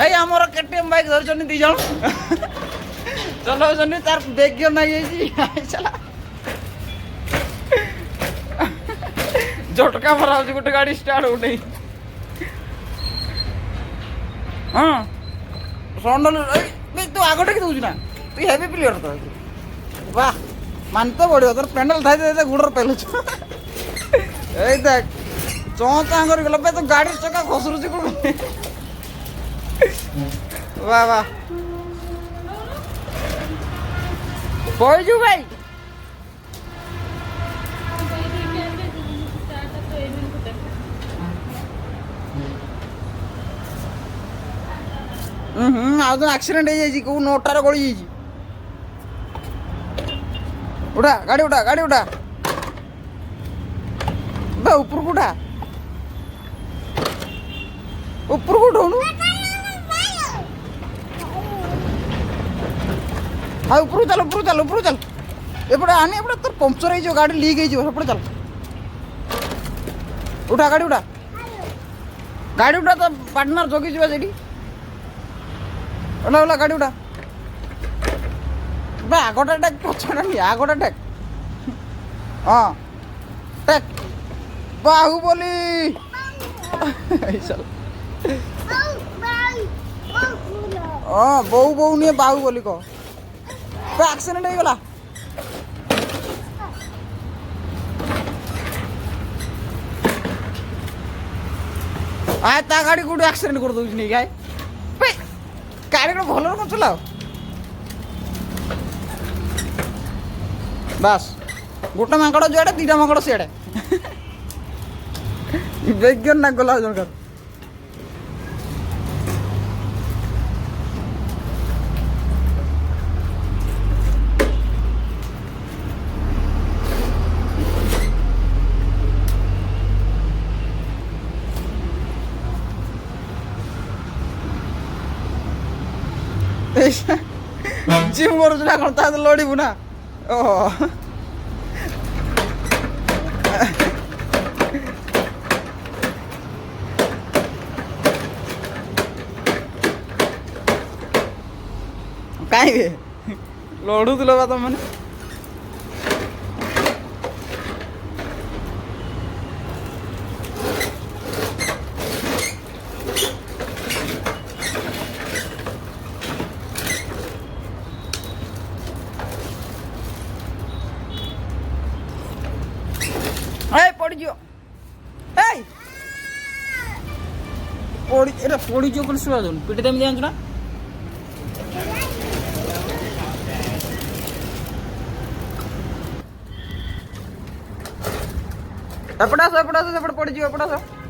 ए हमर KTM bike धरछन दी जण चलाउछन तार बेग्य नाही चला झटका मारा गोटे गाड़ी स्टार्ट हो नहीं हाँ सौंडल तू आगटे कि दूसरी ना तू हेवी प्लेयर तो वाह मानते पड़ो तोर पेंडल था गुड़र पहले देख चौथा कर तो गाड़ी चक्का खसुरुची कौन वाह वाह बैजु भाई आज एक्सीडेंट हो नोटार गली उठा गाड़ी उठा गाड़ी उठा ऊपर को उठा ऊपर को उठाऊनु हाँ ऊपर चल ऊपर चल ऊपर चल एपटे आने एपटे तोर पंक्चर हो गाड़ी लीक हो चल उठा गाड़ी उठा तो पार्टनर जगी जा ओला ओला गाड़ी उठा आगटा टेक पछाड़ा नहीं आगटा टेक हाँ टेक बाहुबली हाँ बो बो नहीं बाहुबली कह एक्सीडेंट हो गला आए ता गाड़ी कोड एक्सीडेंट कर दउछ नहीं गाय गाड़ी को भल रकम चलाओ बस गोटे मांकड़ जुआड़े दीटा मांकड़ सियाड़े बेग्य ना गला जनकर जिम करुना कौन ता लड़बू ना ओह कहीं लड़ुल बा तुम मैंने पड़ो पड़ो पड़ी शुआ पिटी देमी जानछु ना एपटे आस एपटे पड़ो एपटे आस